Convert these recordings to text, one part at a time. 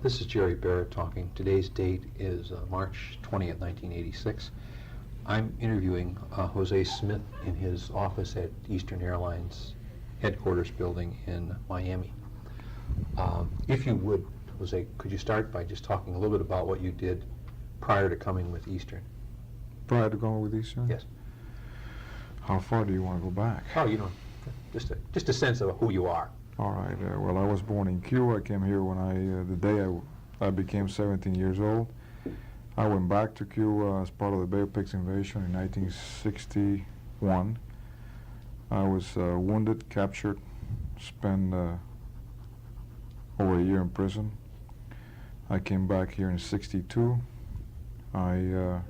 This is Jerry Barrett talking. Today's date is March 20th, 1986. I'm interviewing Jose Smith in his office at Eastern Airlines headquarters building in Miami. If you would, Jose, could you start by just talking a little bit about what you did prior to coming with Eastern? Prior to going with Eastern? Yes. How far do you want to go back? Oh, you know, just a sense of who you are. All right. Well, I was born in Cuba. I came here when the day I became 17 years old. I went back to Cuba as part of the Bay of Pigs invasion in 1961. I was wounded, captured, spent over a year in prison. I came back here in '62. I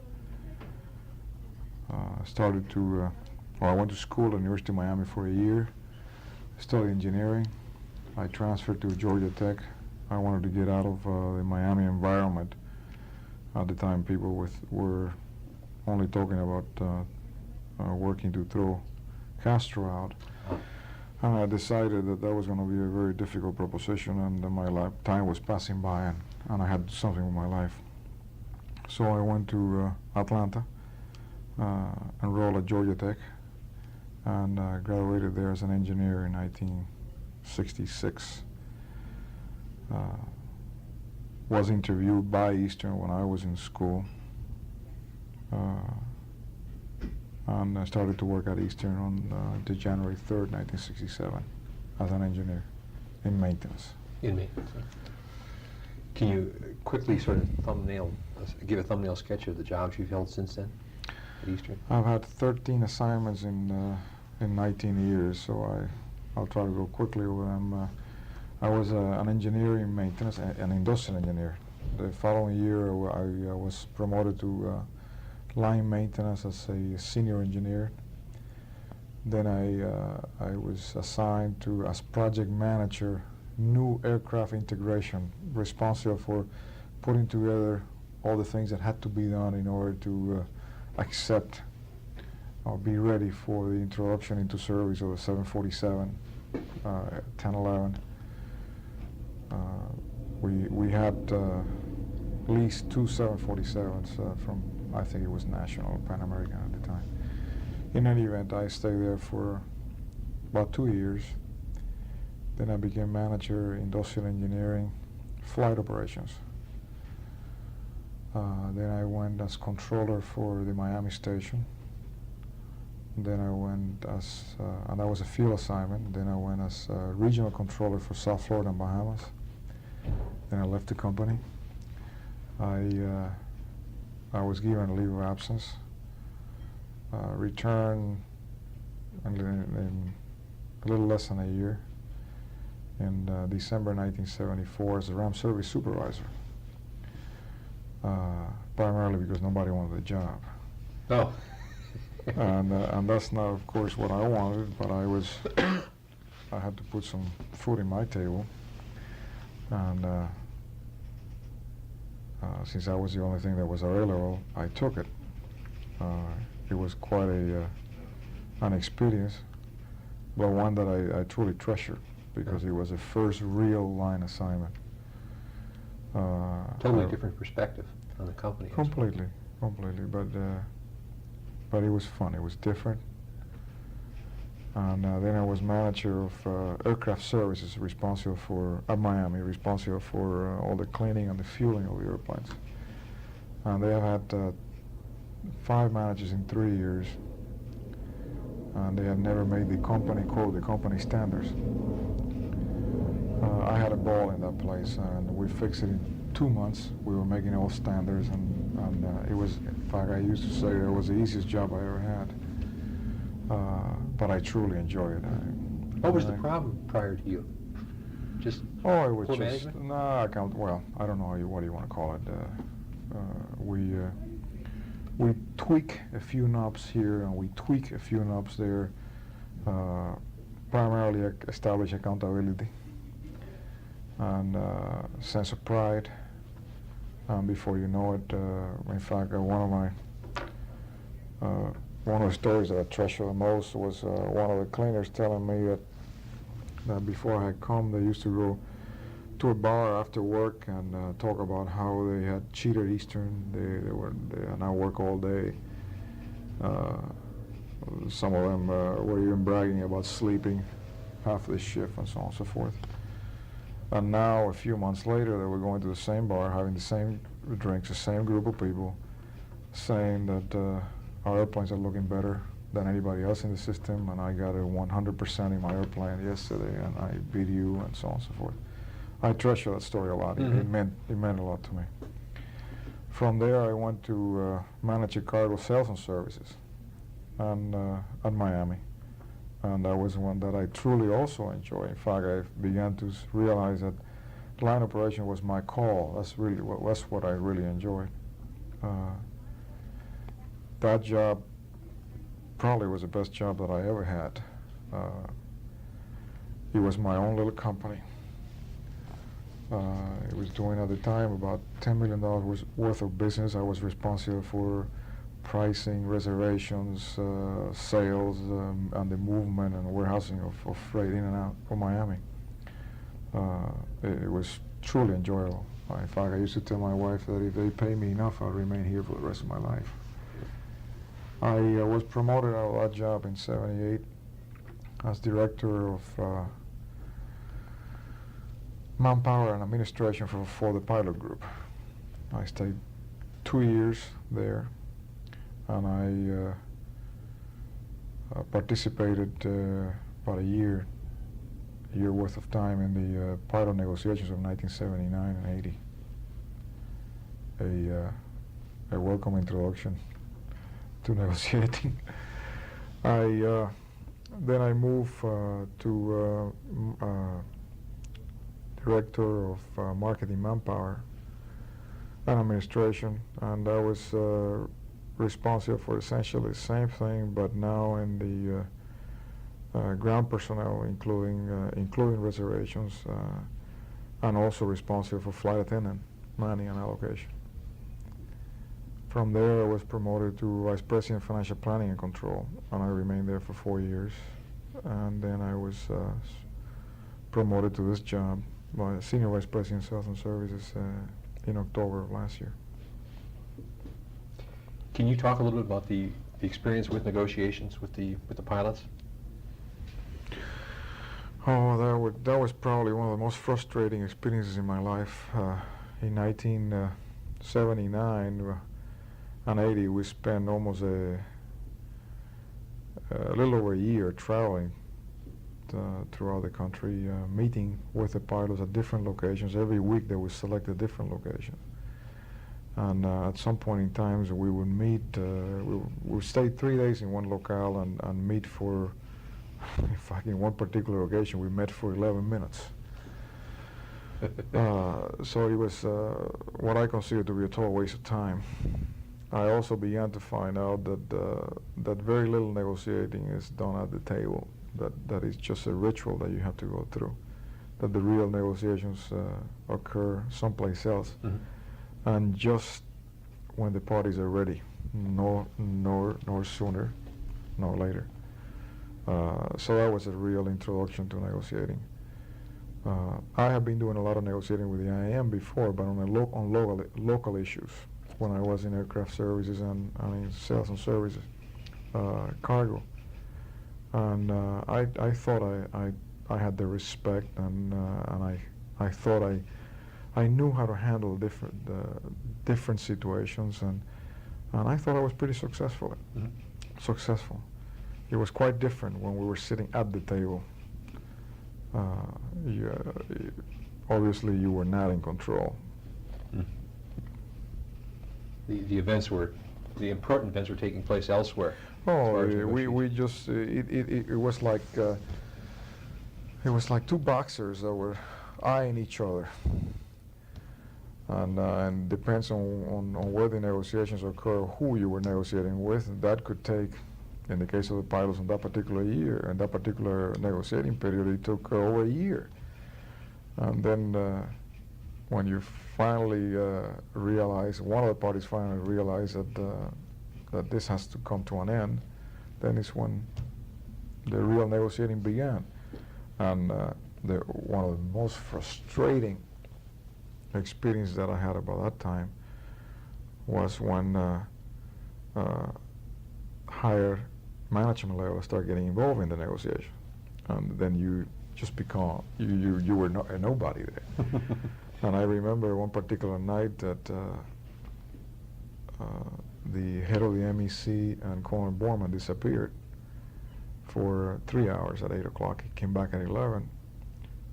started to, I went to school at the University of Miami for a year, studied engineering. I transferred to Georgia Tech. I wanted to get out of the Miami environment. At the time, people were only talking about working to throw Castro out. And I decided that that was going to be a very difficult proposition, and my time was passing by, and I had to do something with my life. So I went to Atlanta, enrolled at Georgia Tech, and graduated there as an engineer in 1966. Was interviewed by Eastern when I was in school, and I started to work at Eastern on January 3rd, 1967, as an engineer in maintenance. In maintenance. Can you quickly sort of give a thumbnail sketch of the jobs you've held since then at Eastern? I've had 13 assignments in 19 years, so I'll try to go quickly over them. I was an engineer in maintenance, an industrial engineer. The following year, I was promoted to line maintenance as a senior engineer. Then I was assigned to as project manager, new aircraft integration, responsible for putting together all the things that had to be done in order to accept or be ready for the introduction into service of the 747, 1011. We had at least two 747s from, I think it was National or Pan American at the time. In any event, I stayed there for about 2 years. Then I became manager, industrial engineering, flight operations. Then I went as controller for the Miami station. Then I went as, and that was a field assignment. Then I went as regional controller for South Florida and Bahamas. Then I left the company. I was given a leave of absence. Returned in a little less than a year in December 1974 as a RAM service supervisor. Primarily because nobody wanted the job. Oh. And that's not, of course, what I wanted, but I had to put some food in my table. And since that was the only thing that was available, I took it. It was quite an experience, but one that I truly treasured because it was the first real line assignment. Totally different perspective on the company. Completely, but it was fun. It was different. And then I was manager of aircraft services, responsible for, at Miami, responsible for all the cleaning and the fueling of the airplanes. And they have had 5 managers in 3 years, and they have never made the company code, the company standards. I had a ball in that place, and we fixed it in 2 months. We were making all standards, and it was, in fact, I used to say it was the easiest job I ever had. But I truly enjoy it. What was the problem prior to you? Just it was poor just management? no. I can't. Well, I don't know what do you want to call it. We tweak a few knobs here and we tweak a few knobs there. Primarily establish accountability and sense of pride. Before you know it, in fact, one of the stories that I treasure the most was one of the cleaners telling me that before I had come, they used to go to a bar after work and talk about how they had cheated Eastern. They now work all day. Some of them were even bragging about sleeping half the shift and so on and so forth. And now, a few months later, they were going to the same bar, having the same drinks, the same group of people, saying that our airplanes are looking better than anybody else in the system, and I got a 100% in my airplane yesterday, and I beat you, and so on and so forth. I treasure that story a lot. Mm-hmm. It meant a lot to me. From there, I went to manage a cargo sales and services and at Miami. And that was one that I truly also enjoy. In fact, I began to realize that line operation was my call. That's what I really enjoyed. That job probably was the best job that I ever had. It was my own little company. It was doing at the time about $10 million worth of business. I was responsible for pricing, reservations, sales, and the movement and warehousing of freight in and out of Miami. It was truly enjoyable. In fact, I used to tell my wife that if they pay me enough, I'll remain here for the rest of my life. I was promoted out of that job in '78 as director of manpower and administration for the pilot group. I stayed 2 years there, and I participated about a year worth of time in the pilot negotiations of 1979 and '80. A welcome introduction to negotiating. Then I moved to director of marketing, manpower, and administration, and I was responsible for essentially the same thing, but now in the ground personnel, including reservations, and also responsible for flight attendant manning and allocation. From there, I was promoted to Vice President of Financial Planning and Control, and I remained there for 4 years. And then I was promoted to this job by Senior Vice President of Sales and Services in October of last year. Can you talk a little bit about the experience with negotiations with the pilots? Oh, that was probably one of the most frustrating experiences in my life. In 1979 and '80, we spent almost a little over a year traveling throughout the country, meeting with the pilots at different locations. Every week they would select a different location. And at some point in time, we would meet, we would stay 3 days in one locale and meet for, in fact, in one particular occasion, we met for 11 minutes. So it was what I consider to be a total waste of time. I also began to find out that very little negotiating is done at the table, that is just a ritual that you have to go through, that the real negotiations occur someplace else, mm-hmm. and just when the parties are ready, nor sooner, nor later. So that was a real introduction to negotiating. I have been doing a lot of negotiating with the IAM before, but on local issues, when I was in aircraft services and in sales and services, cargo. And I thought I had the respect, and I thought I knew how to handle different situations, and I thought I was pretty successful. Mm-hmm. Successful. It was quite different when we were sitting at the table. Obviously, you were not in control. Mm. The important events were taking place elsewhere. Oh, we just it was like two boxers that were eyeing each other, and depends on where the negotiations occur, who you were negotiating with. That could take, in the case of the pilots in that particular year, in that particular negotiating period, it took over a year. And then when you finally realize, one of the parties finally realized that this has to come to an end, then is when the real negotiating began. And one of the most frustrating experience that I had about that time was when higher management level start getting involved in the negotiation, and then you just become you were a nobody there. And I remember one particular night that the head of the MEC and Colonel Borman disappeared for 3 hours at 8 o'clock. He came back at 11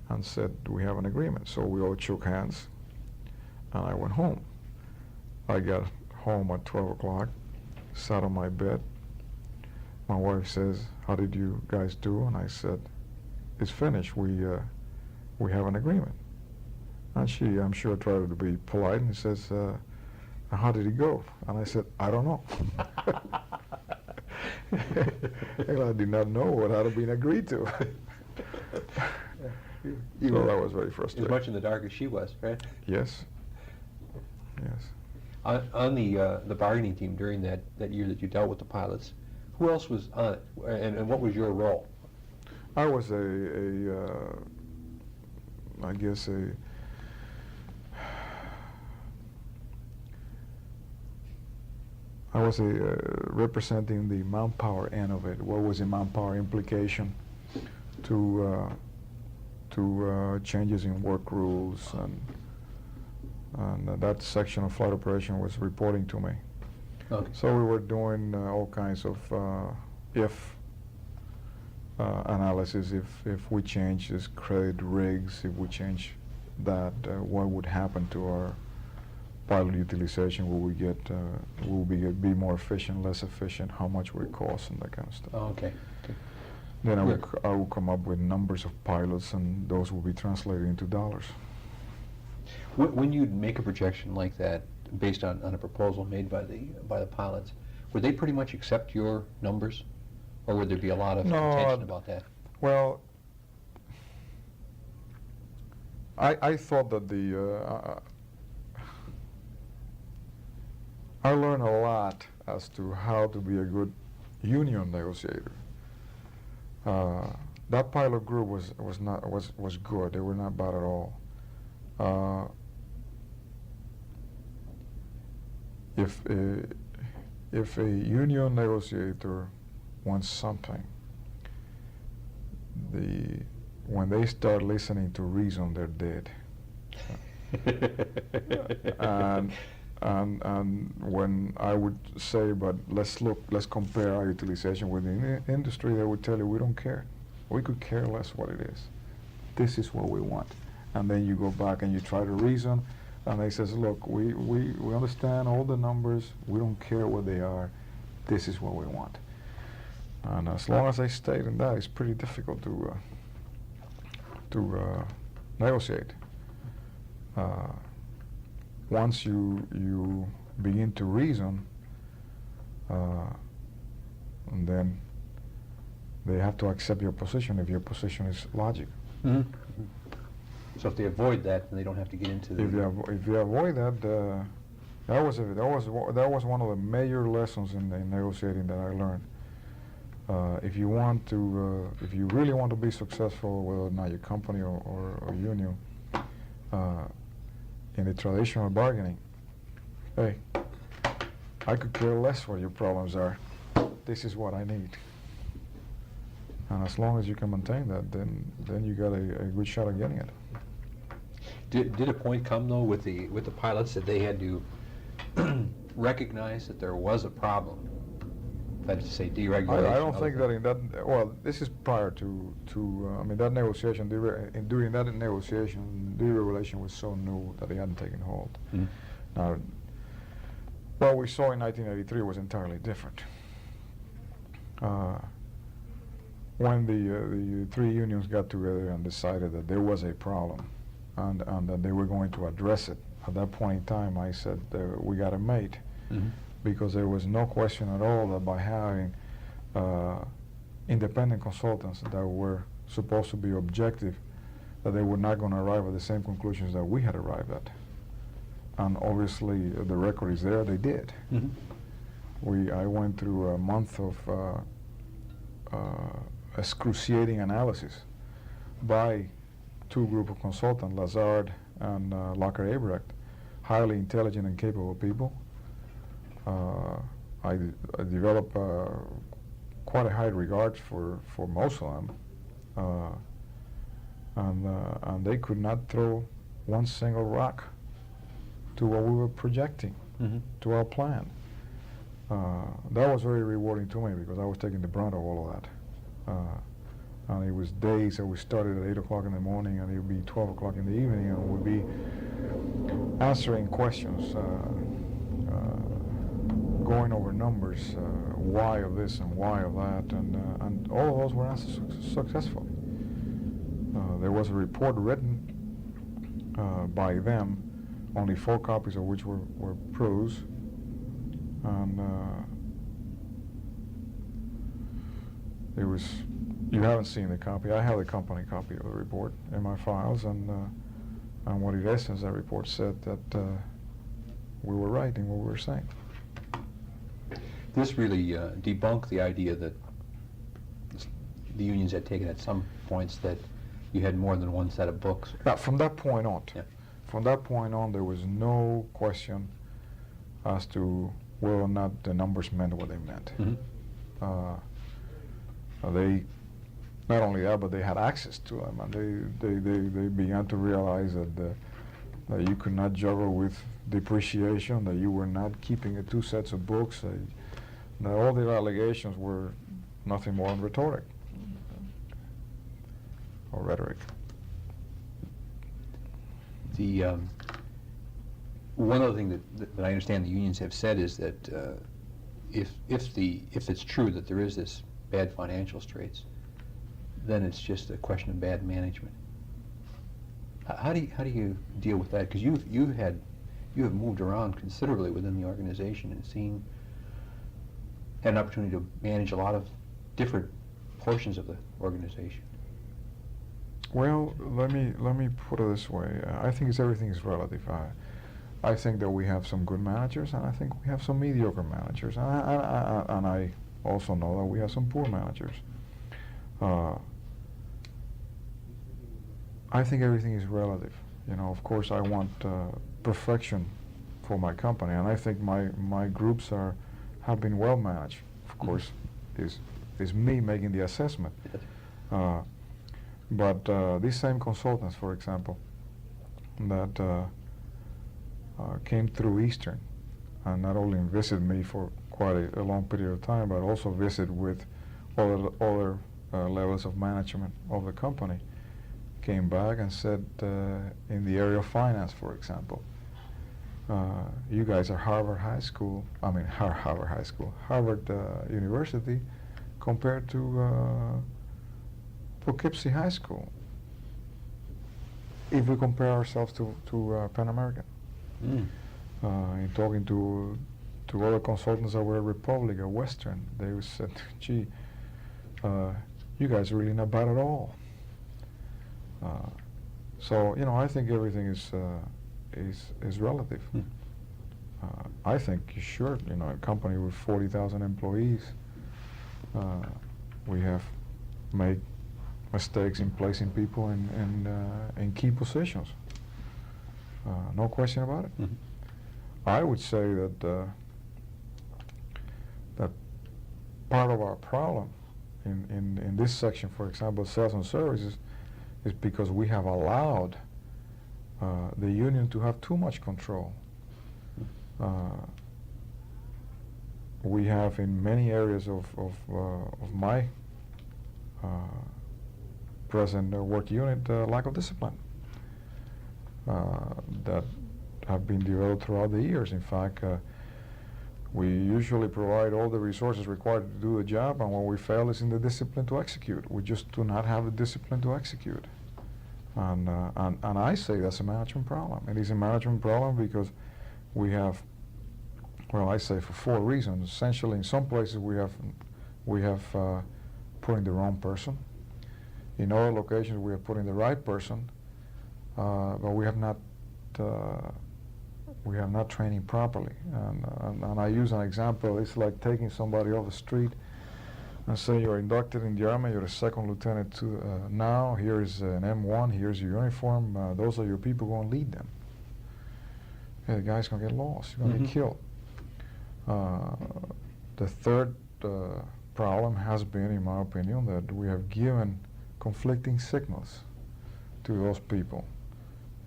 and said, "We have an agreement." So we all shook hands, and I went home. I got home at 12 o'clock, sat on my bed. My wife says, "How did you guys do?" And I said, "It's finished. We have an agreement." And she, I'm sure, tried to be polite and says, "How did it go?" And I said, "I don't know." And I did not know what had been agreed to. You So were that was very frustrating. as much in the dark as she was, right? Yes. Yes. On the bargaining team during that year that you dealt with the pilots, who else was on it, and what was your role? I was representing the manpower end of it. What was the manpower implication to changes in work rules, and that section of flight operation was reporting to me. Okay. So we were doing all kinds of if analysis. If we change this credit rigs, if we change that, what would happen to our pilot utilization? Will we be more efficient, less efficient? How much would it cost, and that kind of stuff. Oh, okay. Then I would come up with numbers of pilots, and those will be translated into dollars. When you'd make a projection like that, based on a proposal made by the pilots, would they pretty much accept your numbers, or would there be a lot of contention about that? Well, I thought that I learned a lot as to how to be a good union negotiator. That pilot group was good. They were not bad at all. If a union negotiator wants something, when they start listening to reason, they're dead. And when I would say, but let's compare our utilization with the industry, they would tell you, we don't care. We could care less what it is. This is what we want. And then you go back and you try to reason, and they says, look, we understand all the numbers. We don't care what they are. This is what we want. And as long as I stayed in that, it's pretty difficult to negotiate. Once you begin to reason, and then they have to accept your position if your position is logical. Mm-hmm. So if they avoid that, then they don't have to get into the... If you avoid that, that was one of the major lessons in negotiating that I learned. If you really want to be successful, whether or not your company or union, in the traditional bargaining, hey, I could care less what your problems are. This is what I need. And as long as you can maintain that, then you got a good shot at getting it. Did a point come though with the pilots that they had to recognize that there was a problem? That is to say, deregulation. I don't think that in that. Well, this is prior to that negotiation. During that negotiation, deregulation was so new that it hadn't taken hold. Mm-hmm. Now, what we saw in 1983 was entirely different. When the three unions got together and decided that there was a problem, and that they were going to address it, at that point in time, I said we got a mate. Mm-hmm. Because there was no question at all that by having independent consultants that were supposed to be objective, that they were not going to arrive at the same conclusions that we had arrived at. And obviously, the record is there, they did. Mm-hmm. I went through a month of excruciating analysis by two group of consultants, Lazard and Locker Abrecht, highly intelligent and capable people. I developed quite a high regard for most of them, and they could not throw one single rock to what we were projecting, to our plan. That was very rewarding to me because I was taking the brunt of all of that. And it was days that we started at 8 o'clock in the morning and it would be 12 o'clock in the evening, and we'd be answering questions, going over numbers, why of this and why of that, and all of those were answered successfully. There was a report written by them, only 4 copies of which were prose, and it was, you haven't seen the copy. I have the company copy of the report in my files, and what in essence that report said that we were right in what we were saying. This really debunked the idea that the unions had taken at some points that you had more than one set of books. Now, from that point on, Yeah. from that point on, there was no question as to whether or not the numbers meant what they meant. They, not only that, but they had access to them, and they began to realize that you could not juggle with depreciation, that you were not keeping 2 sets of books, that all the allegations were nothing more than rhetoric or rhetoric. The one other thing that I understand the unions have said is that if it's true that there is this bad financial straits, then it's just a question of bad management. How do you deal with that? Because you have moved around considerably within the organization and had an opportunity to manage a lot of different portions of the organization. Well, let me put it this way. I think everything is relative. I think that we have some good managers, and I think we have some mediocre managers, and I also know that we have some poor managers. I think everything is relative. You know, of course, I want perfection for my company, and I think my groups have been well managed. Of course, is me making the assessment. But these same consultants, for example, that came through Eastern and not only visited me for quite a long period of time, but also visited with other levels of management of the company, came back and said, in the area of finance, for example, you guys are Harvard University compared to Poughkeepsie High School, if we compare ourselves to Pan American. In talking to other consultants that were Republic or Western, they said, gee, you guys are really not bad at all. So, you know, I think everything is relative. I think, sure, you know, a company with 40,000 employees, we have made mistakes in placing people in key positions. No question about it. I would say that that part of our problem in this section, for example, sales and services, is because we have allowed the union to have too much control. We have in many areas of my present work unit lack of discipline that have been developed throughout the years. In fact, we usually provide all the resources required to do the job, and when we fail, it's in the discipline to execute. We just do not have the discipline to execute. And I say that's a management problem. It is a management problem because we have, well, I say for 4 reasons. Essentially, in some places we have put in the wrong person. In other locations we have put in the right person, but we have not training properly. And I use an example. It's like taking somebody off the street and say you're inducted in the Army, you're a second lieutenant now, here's an M1, here's your uniform, those are your people, go and lead them. Yeah, the guy's going to get lost, he's going to get killed. The third problem has been, in my opinion, that we have given conflicting signals to those people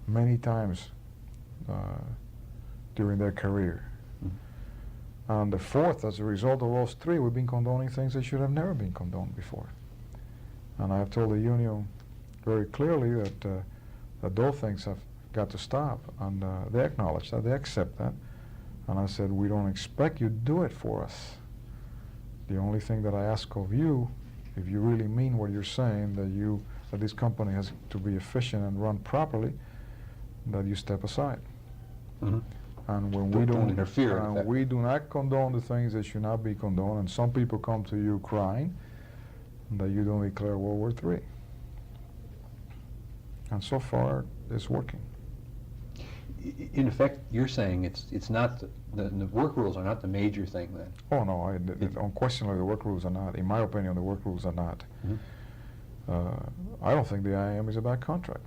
many times during their career. And the fourth, as a result of those three, we've been condoning things that should have never been condoned before. And I have told the union very clearly that those things have got to stop, and they acknowledge that, they accept that. And I said, we don't expect you to do it for us. The only thing that I ask of you, if you really mean what you're saying, that this company has to be efficient and run properly, that you step aside. Mm-hmm. And when we don't interfere, and we do not condone the things that should not be condoned, and some people come to you crying that you don't declare World War III. And so far, it's working. In effect, you're saying it's not the work rules are not the major thing then. Oh no, unquestionably the work rules are not. In my opinion, the work rules are not. I don't think the IAM is a bad contract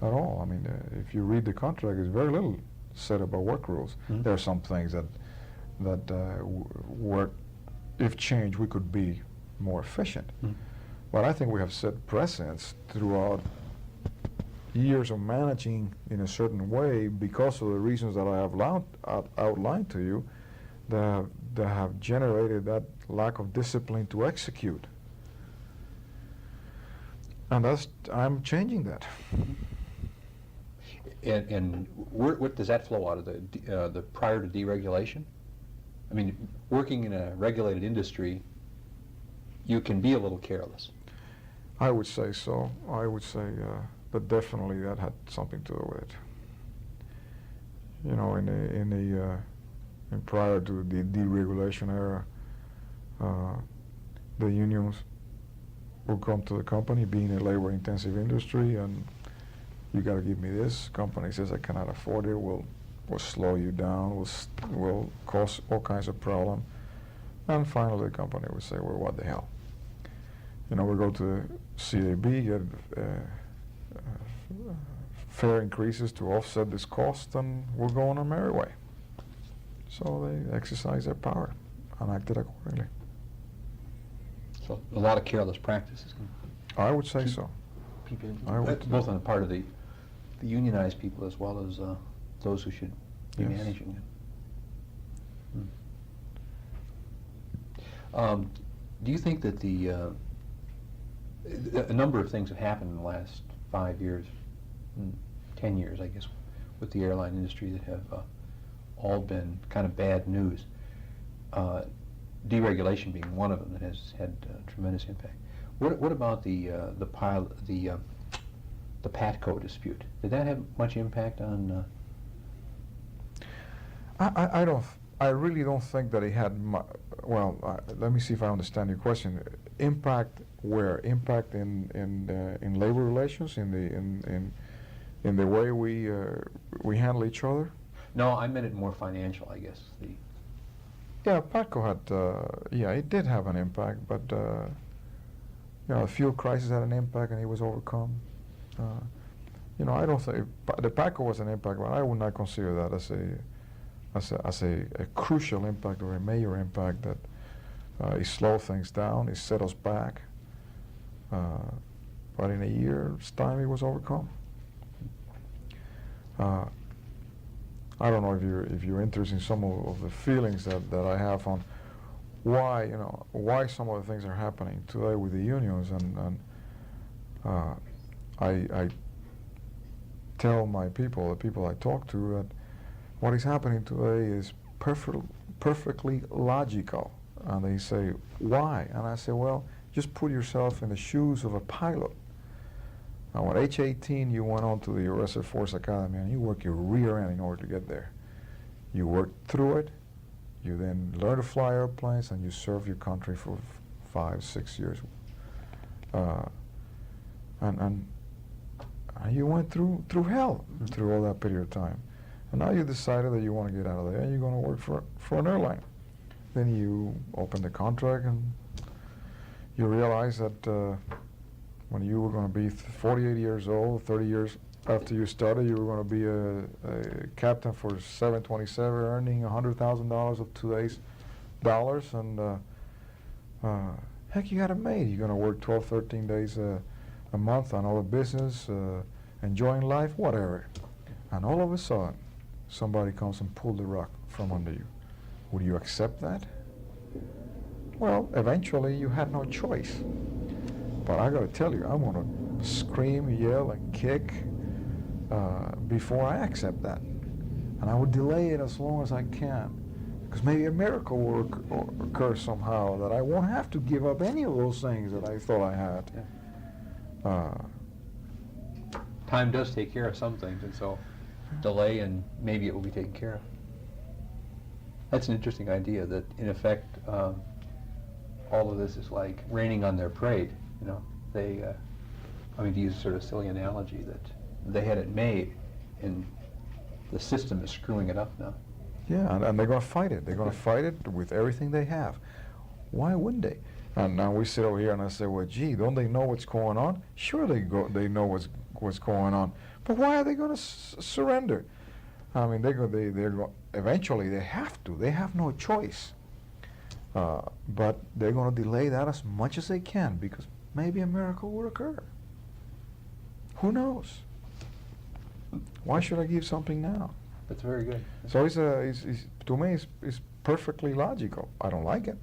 at all. I mean, if you read the contract, there's very little said about work rules. There are some things that work, if changed, we could be more efficient. But I think we have set precedents throughout years of managing in a certain way because of the reasons that I have outlined to you that have generated that lack of discipline to execute. And I'm changing that. And what does that flow out of the prior to deregulation? I mean, working in a regulated industry, you can be a little careless. I would say so. I would say that definitely that had something to do with it. You know, in prior to the deregulation era, the unions would come to the company, being a labor-intensive industry, and you got to give me this. Company says I cannot afford it. We'll slow you down. We'll cause all kinds of problem. And finally, the company would say, "Well, what the hell?" You know, we go to the CAB, get fair increases to offset this cost, and we'll go on our merry way. So they exercise their power and acted accordingly. So a lot of careless practices. I would say so. People, I would. both on the part of the unionized people as well as those who should be Yes. managing it. Do you think that a number of things have happened in the last 5 years, 10 years, I guess, with the airline industry that have all been kind of bad news. Deregulation being one of them that has had tremendous impact. What about the PATCO dispute? Did that have much impact on? I really don't think that it had. Let me see if I understand your question. Impact where? Impact in labor relations, in the way we handle each other. No, I meant it more financial, I guess. Yeah, PATCO had. It did have an impact, but the fuel crisis had an impact, and it was overcome. I don't think the PATCO was an impact, but I would not consider that as a crucial impact or a major impact that it slowed things down, it set us back. But in a year's time, it was overcome. I don't know if you're interested in some of the feelings that I have on why some of the things are happening today with the unions, and I tell my people, the people I talk to, that what is happening today is perfectly logical. And they say, why? And I say, well, just put yourself in the shoes of a pilot. Now, at age 18, you went on to the U.S. Air Force Academy, and you work your rear end in order to get there. You work through it, you then learn to fly airplanes, and you serve your country for 5-6 years. And you went through hell through all that period of time. And now you decided that you want to get out of there, and you're going to work for an airline. Then you open the contract, and you realize that when you were going to be 48 years old, 30 years after you started, you were going to be a captain for 727, earning $100,000 of today's dollars, and heck, you got it made. You're going to work 12, 13 days a month on other business, enjoying life, whatever. And all of a sudden, somebody comes and pulls the rug from under you. Would you accept that? Well, eventually you had no choice. But I got to tell you, I'm going to scream, yell, and kick before I accept that. And I would delay it as long as I can, because maybe a miracle will occur somehow that I won't have to give up any of those things that I thought I had. Yeah. Time does take care of some things, and so delay and maybe it will be taken care of. That's an interesting idea, that in effect all of this is like raining on their parade. You know, they, I mean, to use a sort of silly analogy, that they had it made and the system is screwing it up now. Yeah, and they're going to fight it. They're going to fight it with everything they have. Why wouldn't they? And now we sit over here and I say, well, gee, don't they know what's going on? Sure, they know what's going on. But why are they going to surrender? I mean, eventually they have to. They have no choice. But they're going to delay that as much as they can, because maybe a miracle will occur. Who knows? Why should I give something now? That's very good. So to me, it's perfectly logical. I don't like it.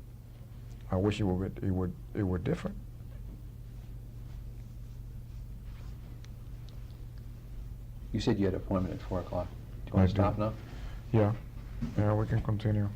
I wish it were different. You said you had an appointment at 4 o'clock. Do you want to stop now? Yeah. Yeah, we can continue.